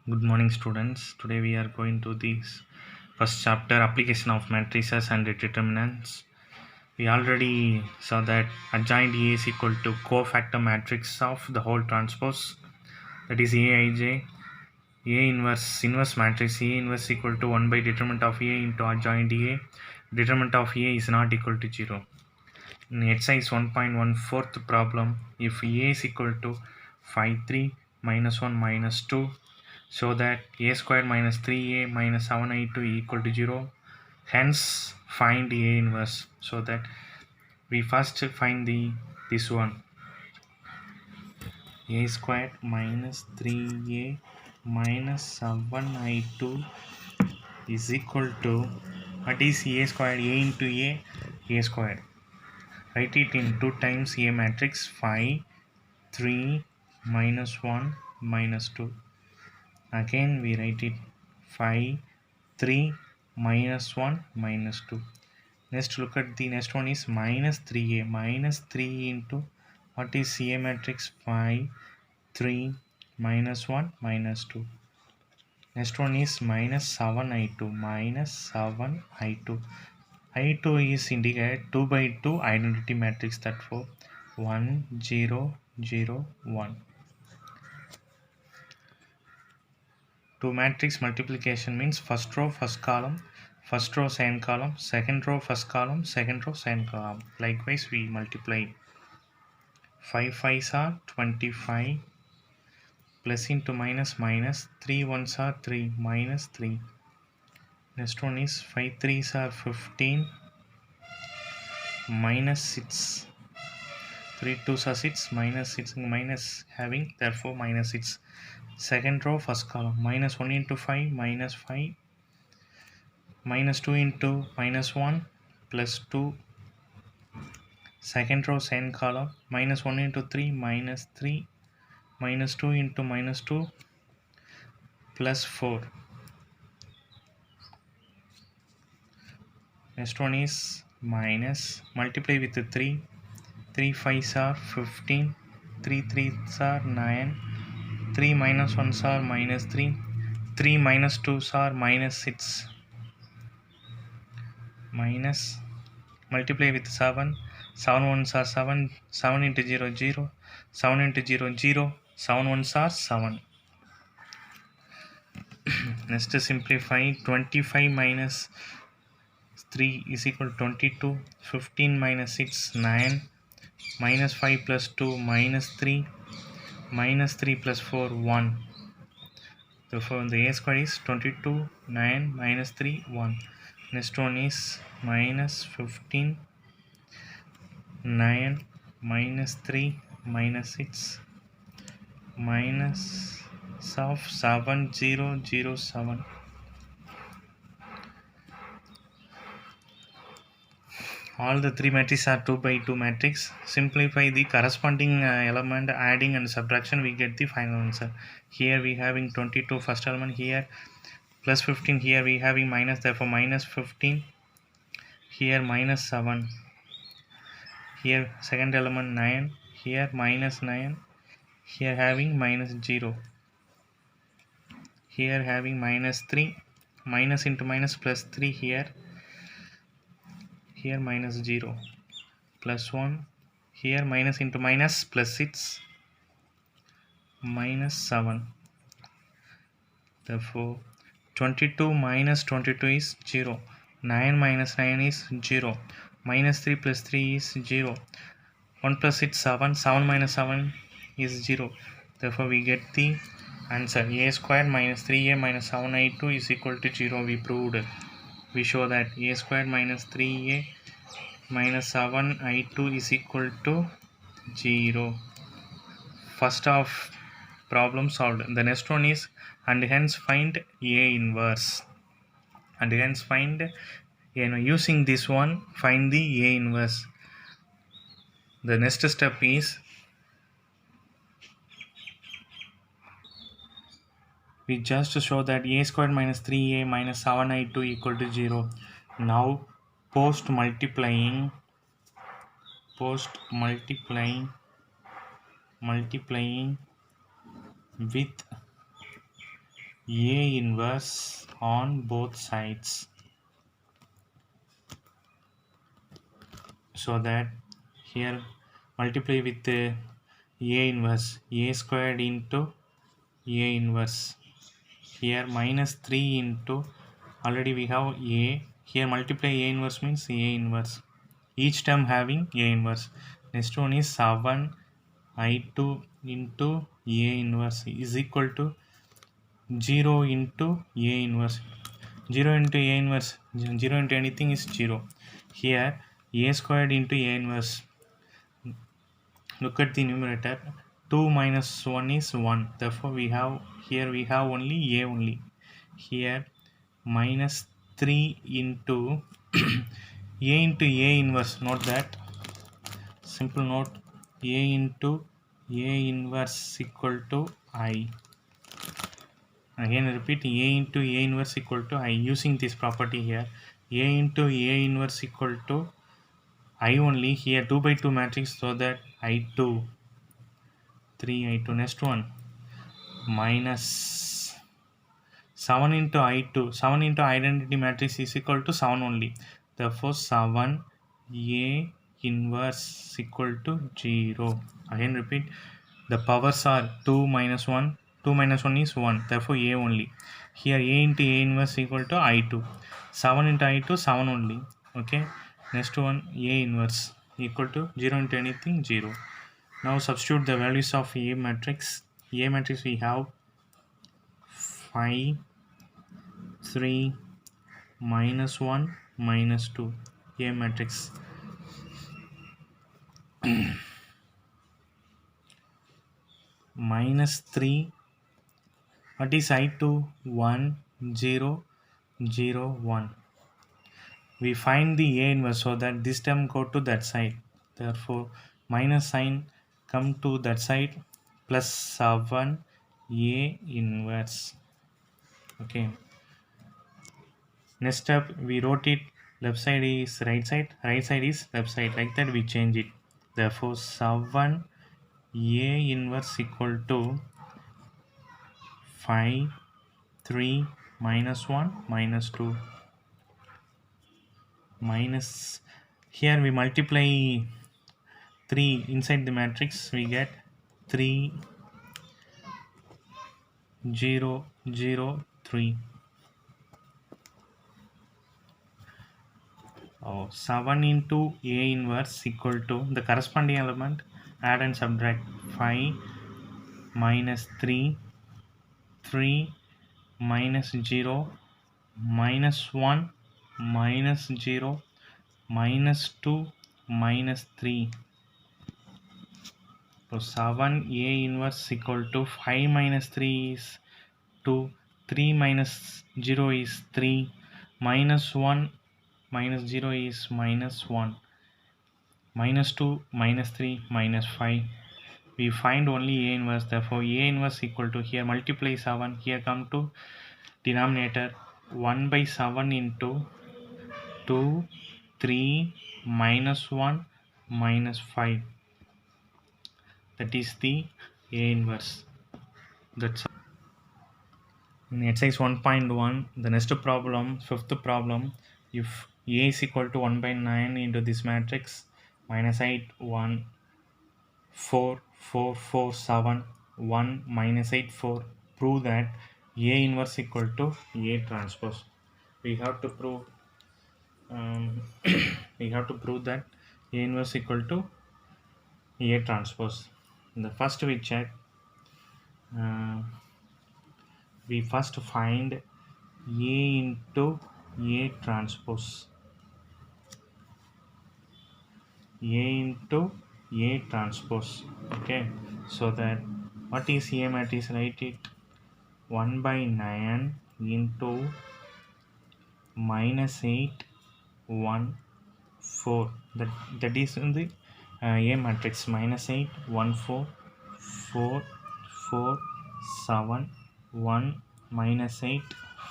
Good morning, students. Today we are going to this first chapter, application of matrices and determinants. We already saw that adjoint A is equal to cofactor matrix of the whole transpose, that is Aij. A inverse matrix A inverse equal to 1 by determinant of A into adjoint A. Determinant of A is not equal to 0. In exercise 1.14 problem, if A is equal to 5, 3, minus 1, minus 2, so that a squared minus 3a minus 7i2 equal to 0. Hence, find A inverse. So that we first find this one. A squared minus 3a minus 7i2 is equal to, what is A squared? A into A squared. Write it in 2 times A matrix, 5, 3, minus 1, minus 2. Again we write it 5, 3, minus 1, minus 2. Next, look at the next one is minus 3a. Minus 3 into, what is A matrix? 5, 3, minus 1, minus 2. Next one is minus 7i2. Minus 7i2. I2 is indicated 2 by 2 identity matrix, therefore 1, 0, 0, 1. To matrix multiplication means first row, first column, first row, second column, second row, first column, second row, second column. Likewise, we multiply 5 5s are 25, plus into minus minus, 3 1s are 3, minus 3. Next one is 5 3s are 15, minus 6. 3 2s are 6, minus 6, minus having, therefore minus 6. Second row, first column, minus 1 into 5, minus 5. Minus 2 into minus 1 plus 2. Second row, second column, minus 1 into 3, minus 3. Minus 2 into minus 2 plus 4. Next one is minus, multiply with the 3. 3 5s are 15, 3 3s are 9, 3 minus 1s are minus 3, 3 minus 2s are minus 6. Minus, multiply with 7, 7 1s are 7, 7 into 0 0, 7 into 0 0, 7 1s are 7. Next, simplify 25 minus 3 is equal to 22, 15 minus 6 9, minus 5 plus 2 minus 3, minus 3 plus 4 1. Therefore the A square is 22, 9, minus 3 1. Next one is minus 15, 9, minus 3, minus 6, minus of 7 0 0 7. All the three matrices are 2 by 2 matrix. Simplify the corresponding element, adding and subtraction, we get the final answer. Here we having 22 first element, here plus 15, here we having minus, therefore minus 15, here minus 7, here second element 9, here minus 9, here having minus 0, here having minus 3, minus into minus plus 3, here minus 0, plus 1, here minus into minus plus 6, minus 7. Therefore 22 minus 22 is 0, 9 minus 9 is 0, minus 3 plus 3 is 0, 1 plus 6 7, 7 minus 7 is 0. Therefore we get the answer. A squared minus 3a minus 7i2 is equal to 0. We proved, we show that a squared minus 3a minus 7i2 is equal to 0. First of problem solved. The next one is, and hence find A inverse. And hence find, using this one, find the A inverse. The next step is, we just show that a squared minus 3a minus 7i2 equal to 0. Now post multiplying with A inverse on both sides, so that here multiply with A inverse, A squared into A inverse. Here minus 3 into, already we have A, here multiply A inverse means A inverse, each term having A inverse. Next one is 7 I2 into A inverse is equal to 0 into A inverse. 0 into A inverse, 0 into anything is 0. Here A squared into A inverse, look at the numerator, 2 minus 1 is 1, therefore we have, here we have only A only. Here minus 3 into A into A inverse, note that, simple note, A into A inverse equal to I. Again repeat, A into A inverse equal to I, using this property here. A into A inverse equal to I only, here 2 by 2 matrix, so that I2, 3 I2. Next one, minus 7 into I2, 7 into identity matrix is equal to 7 only, therefore 7 A inverse equal to 0. Again repeat, the powers are 2 minus 1, 2 minus 1 is 1, therefore A only. Here A into A inverse equal to I2, 7 into I2, 7 only. Okay, next one, A inverse equal to 0 into anything, 0. Now substitute the values of A matrix. A matrix we have 5, 3, minus 1, minus 2. A matrix. Minus 3, what is I2? 1, 0, 0, 1. We find the A inverse, so that this term go to that side, therefore minus sign come to that side, plus 7 A inverse. Okay, next step, we wrote it, left side is right side, right side is left side, like that we change it, therefore 7 A inverse equal to 5, 3, minus 1, minus 2, minus, here we multiply 3 inside the matrix, we get 3, 0, 0, 3. 7 into A inverse equal to the corresponding element, add and subtract, 5 minus 3, 3 minus 0, minus 1, minus 0, minus 2, minus 3. So 7 A inverse equal to 5 minus 3 is 2, 3 minus 0 is 3, minus 1 minus 0 is minus 1, minus 2, minus 3, minus 5. We find only A inverse, therefore A inverse equal to, here multiply 7, here come to denominator, 1 by 7 into 2, 3, minus 1, minus 5. That is the A inverse. That's in exercise 1.1, the next problem, fifth problem, if A is equal to 1 by 9 into this matrix, minus 8, 1, 4, 4, 4, 7, 1, minus 8, 4, prove that A inverse equal to A transpose. We have to prove we have to prove that A inverse equal to A transpose. The first we check, we first find A into A transpose. A into A transpose. Okay, so that what is A matrix? Write it, 1 by 9 into minus 8, 1, 4. That is in the A matrix, minus 8, 1, 4, 4, 4, 7, 1, minus 8,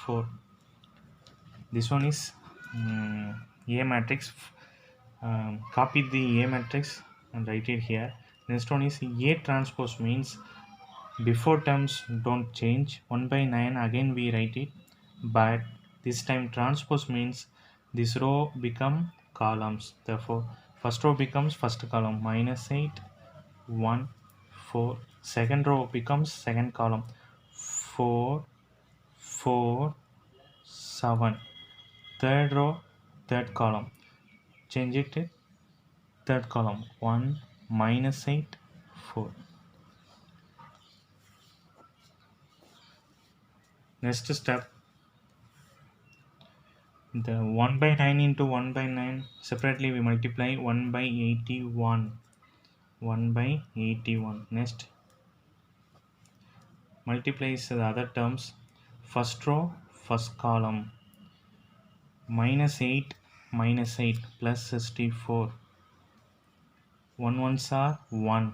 4. This one is A matrix. Copy the A matrix and write it here. Next one is A transpose, means Before terms don't change. 1 by 9 again we write it, but this time transpose means this row become columns. Therefore first row becomes first column -8 1 4. Second row becomes second column 4 4 7. Third row third column, change it to third column 1 -8 4. Next step, the 1 by 9 into 1 by 9 separately we multiply 1 by 81. 1 by 81. Next multiplies the other terms, first row first column -8 -8 plus 64. 1 ones are 1,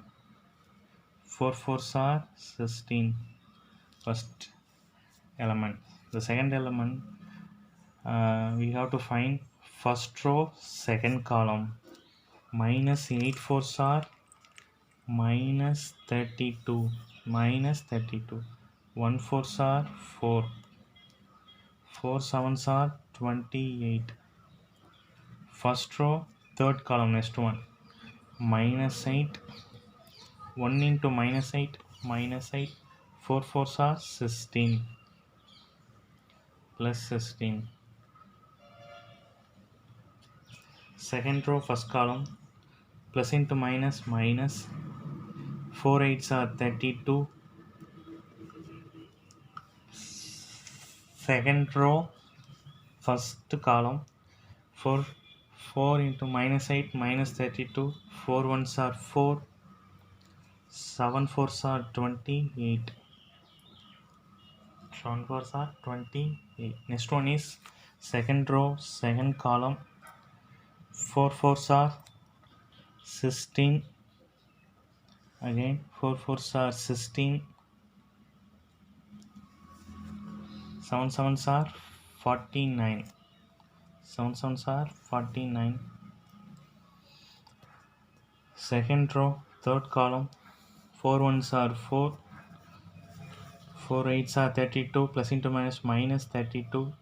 4 fours are 16. First element. The second element, we have to find first row second column. -8 fours are -32. 1 fours are 4. 4 sevens are 28. First row third column, next one -8. 1 into -8 -8. 4 fours are 16 plus 16. Second row first column, plus into minus minus. 4 eights are 32. Second row first column, 4 into -8 -32. 4 ones are 4. 7 fours are 28. 7 fours are 28. Next one is second row second column, 4 fours are 16. Again 4 fours are 16. 7 sevens are 49. 7 sevens are 49. Second row third column, 4 ones are 4. 4 eights are 32 plus into minus -32.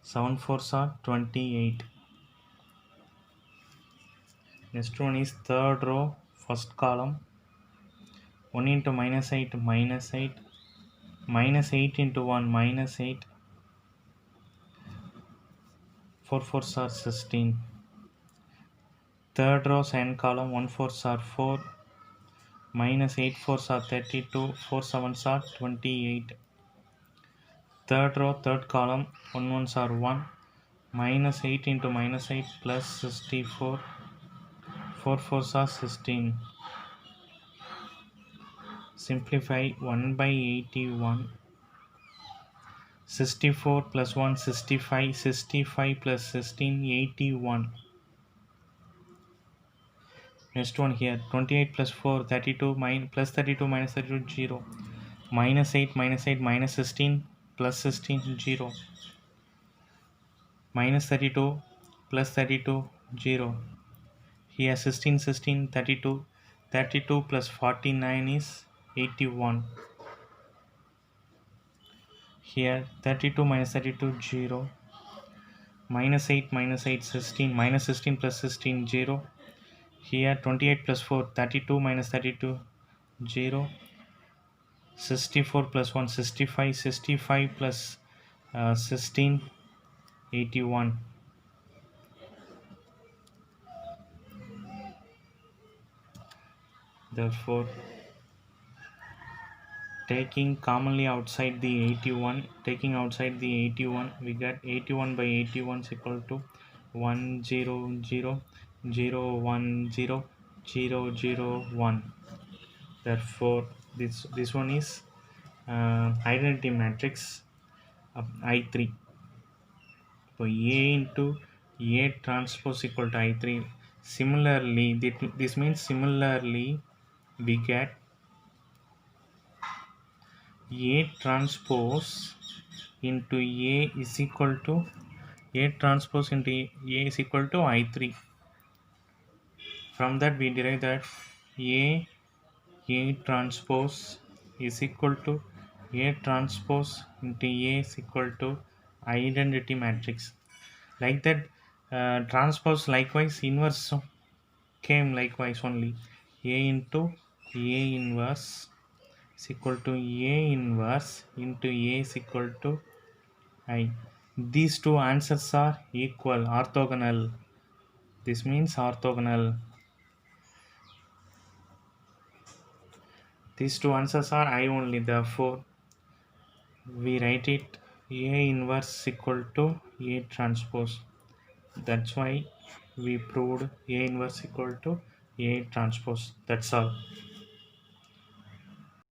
7 fours are 28. Next one is third row first column, 1 into -8 -8. -8 into 1 -8. 4 fours are 16. Third row second column, 1 fours are 4. -8 fours are 32. 4 sevens are 28. Third row third column, 1 ones are 1. -8 into -8 plus 64. 4 fours are 16. Simplify 1 by 81. 64 plus 1 65. 65 plus 16 81. Next one here, 28 plus 4 32 plus 32 minus 32 0. -8 -8 minus 16 plus 16 0. -32 plus 32 0. Here 16 16 32. 32 plus 49 is 81. Here 32 minus 32 0. -8 -8 16. -16 plus 16 0. Here 28 plus 4 32 minus 32 0. 64 plus 1 65. 65 plus 16 81. Therefore taking commonly outside the 81, we get 81 by 81 is equal to 100 010 001. Therefore this one is identity matrix of I3. So A into A transpose equal to I3. Similarly, this means similarly we get A transpose into A is equal to A transpose into A is equal to I3. From that we derive that A A transpose is equal to A transpose into A is equal to identity matrix. Like that, transpose likewise inverse came likewise only. A into A inverse is equal to A inverse into A is equal to I. These two answers are equal, orthogonal. This means orthogonal. These two answers are I only, therefore we write it A inverse equal to A transpose. That's why we proved A inverse equal to A transpose. That's all.